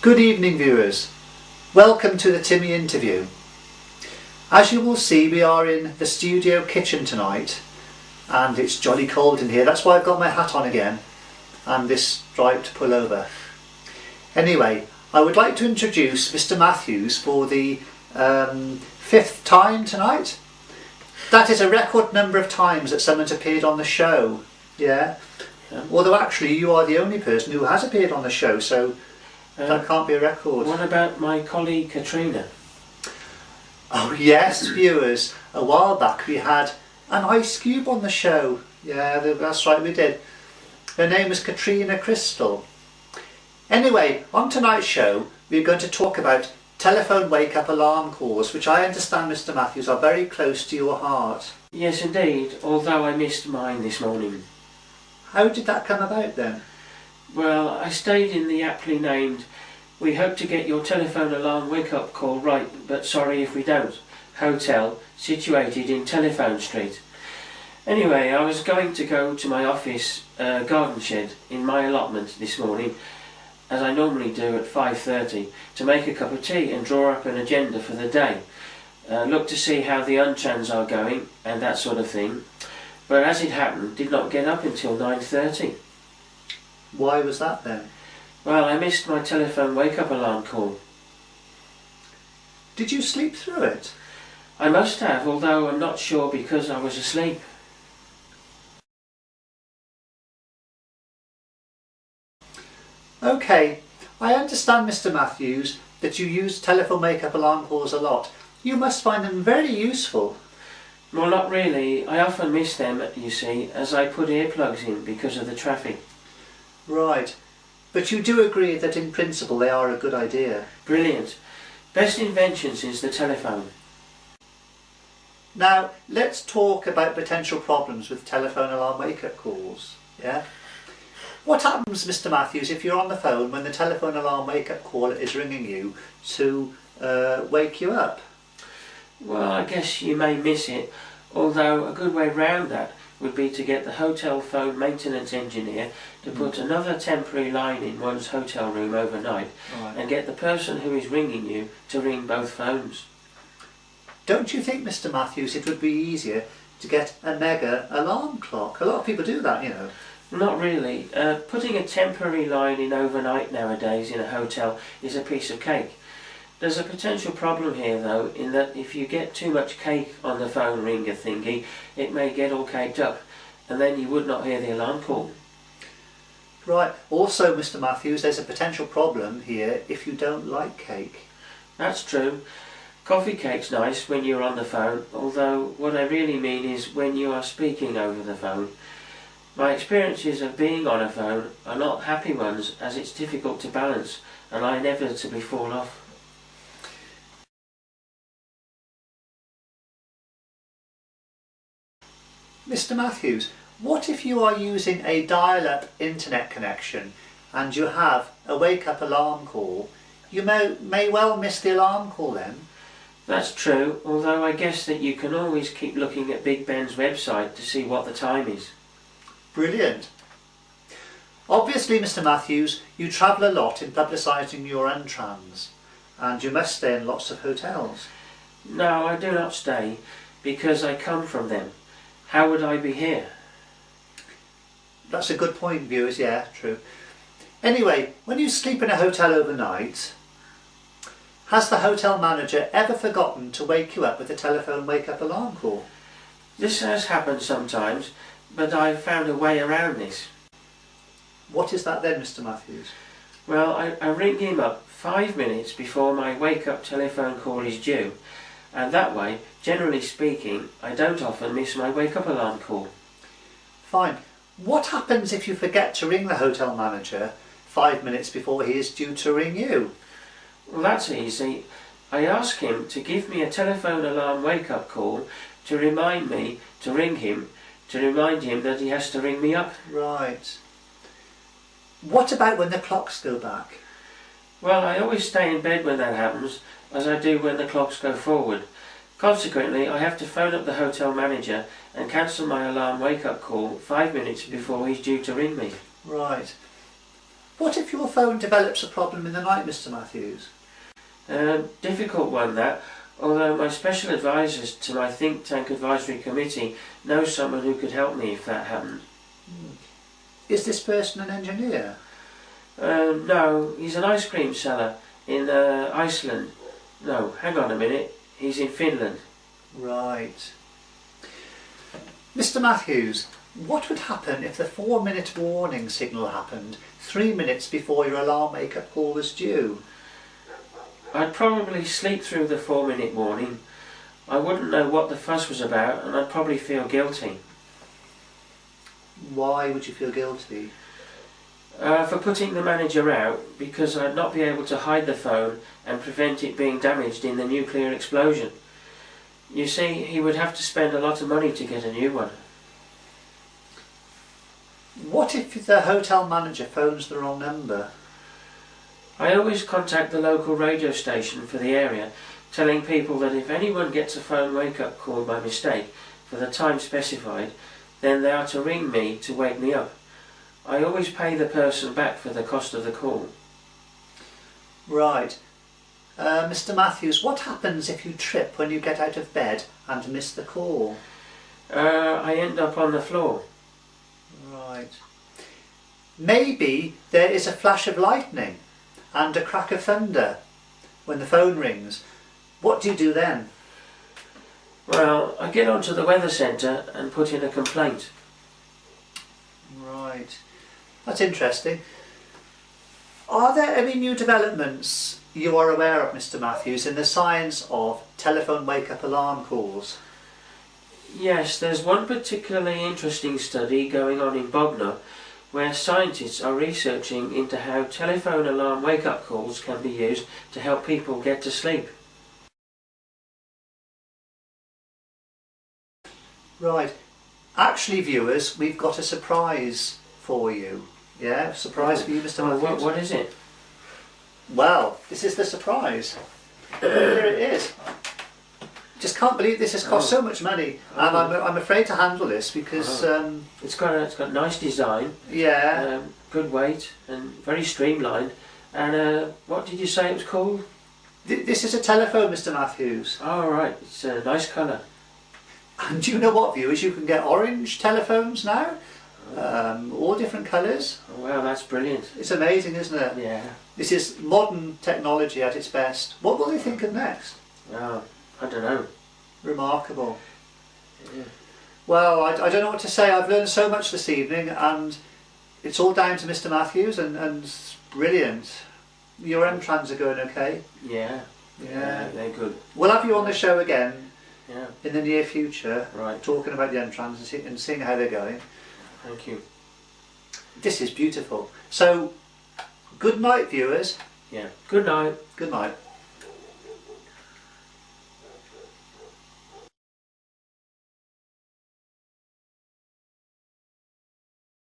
Good evening viewers, welcome to the Timmy Interview. As you will see, we are in the studio kitchen tonight and it's jolly cold in here. That's why I've got my hat on again and this striped pullover. Anyway, I would like to introduce Mr. Matthews for the 5th time tonight. That is a record number of times that someone's appeared on the show. Yeah. Although actually you are the only person who has appeared on the show, so that can't be a record. What about my colleague Katrina? Oh yes, viewers, a while back we had an ice cube on the show. Yeah, that's right, we did. Her name was Katrina Crystal. Anyway, on tonight's show we're going to talk about telephone wake-up alarm calls, which I understand, Mr. Matthews, are very close to your heart. Yes indeed, although I missed mine this morning. How did that come about then? Well, I stayed in the aptly named "We hope to get your telephone alarm wake-up call right, but sorry if we don't" hotel situated in Telephone Street. Anyway, I was going to go to my office garden shed in my allotment this morning, as I normally do at 5:30, to make a cup of tea and draw up an agenda for the day. Look to see how the untrans are going and that sort of thing. But as it happened, did not get up until 9:30. Why was that then? Well, I missed my telephone wake-up alarm call. Did you sleep through it? I must have, although I'm not sure because I was asleep. Okay, I understand, Mr. Matthews, that you use telephone wake-up alarm calls a lot. You must find them very useful. Well, not really. I often miss them, you see, as I put earplugs in because of the traffic. Right, but you do agree that in principle they are a good idea. Brilliant. Best invention since the telephone. Now, let's talk about potential problems with telephone alarm wake-up calls. Yeah? What happens, Mr. Matthews, if you're on the phone when the telephone alarm wake-up call is ringing you to wake you up? Well, I guess you may miss it, although a good way round that would be to get the hotel phone maintenance engineer to put another temporary line in one's hotel room overnight, and get the person who is ringing you to ring both phones. Don't you think, Mr. Matthews, it would be easier to get a mega alarm clock? A lot of people do that, you know. Not really. Putting a temporary line in overnight nowadays in a hotel is a piece of cake. There's a potential problem here though, in that if you get too much cake on the phone ringer thingy, it may get all caked up, and then you would not hear the alarm call. Right. Also, Mr. Matthews, there's a potential problem here if you don't like cake. That's true. Coffee cake's nice when you're on the phone, although what I really mean is when you are speaking over the phone. My experiences of being on a phone are not happy ones, as it's difficult to balance and I inevitably fall off. Mr. Matthews, what if you are using a dial-up internet connection and you have a wake-up alarm call? You may well miss the alarm call then. That's true, although I guess that you can always keep looking at Big Ben's website to see what the time is. Brilliant. Obviously, Mr. Matthews, you travel a lot in publicising your untrans, and you must stay in lots of hotels. No, I do not stay, because I come from them. How would I be here? That's a good point, viewers, yeah, true. Anyway, when you sleep in a hotel overnight, has the hotel manager ever forgotten to wake you up with a telephone wake-up alarm call? This has happened sometimes, but I've found a way around this. What is that then, Mr. Matthews? Well, I ring him up 5 minutes before my wake-up telephone call is due, and that way, generally speaking, I don't often miss my wake-up alarm call. Fine. What happens if you forget to ring the hotel manager 5 minutes before he is due to ring you? Well, that's easy. I ask him to give me a telephone alarm wake-up call to remind me to ring him, to remind him that he has to ring me up. Right. What about when the clocks go back? Well, I always stay in bed when that happens, as I do when the clocks go forward. Consequently, I have to phone up the hotel manager and cancel my alarm wake-up call 5 minutes before he's due to ring me. Right. What if your phone develops a problem in the night, Mr. Matthews? Difficult one, that. Although my special advisors to my think tank advisory committee know someone who could help me if that happened. Is this person an engineer? No, he's an ice cream seller in Iceland. No, hang on a minute, he's in Finland. Right. Mr. Matthews, what would happen if the 4-minute warning signal happened 3 minutes before your alarm wake-up call was due? I'd probably sleep through the 4-minute warning. I wouldn't know what the fuss was about, and I'd probably feel guilty. Why would you feel guilty? For putting the manager out, because I'd not be able to hide the phone and prevent it being damaged in the nuclear explosion. You see, he would have to spend a lot of money to get a new one. What if the hotel manager phones the wrong number? I always contact the local radio station for the area, telling people that if anyone gets a phone wake-up call by mistake for the time specified, then they are to ring me to wake me up. I always pay the person back for the cost of the call. Right. Mr. Matthews, what happens if you trip when you get out of bed and miss the call? I end up on the floor. Right. Maybe there is a flash of lightning and a crack of thunder when the phone rings. What do you do then? Well, I get onto the weather centre and put in a complaint. Right. That's interesting. Are there any new developments you are aware of, Mr. Matthews, in the science of telephone wake-up alarm calls? Yes, there's one particularly interesting study going on in Bognor where scientists are researching into how telephone alarm wake-up calls can be used to help people get to sleep. Right. Actually, viewers, we've got a surprise for you. Yeah, surprise for you, Mr. Matthews. What is it? Well, this is the surprise. Here it is. Just can't believe this has cost so much money, and I'm afraid to handle this because it's got nice design. Yeah. Good weight and very streamlined. And what did you say it was called? This is a telephone, Mr. Matthews. Oh right, it's a nice colour. And do you know what, viewers? You can get orange telephones now, all different colours. Oh, wow, that's brilliant. It's amazing, isn't it? Yeah. This is modern technology at its best. What will they think of next? Oh, I don't know. Remarkable. Yeah. Well, I don't know what to say. I've learned so much this evening, and it's all down to Mr. Matthews, and it's brilliant. Your M-Trans are going okay? Yeah. Yeah. They're good. We'll have you on the show again. Yeah. In the near future, right, talking about the M-Trans and seeing how they're going. Thank you. This is beautiful. So, good night, viewers. Yeah. Good night. Good night.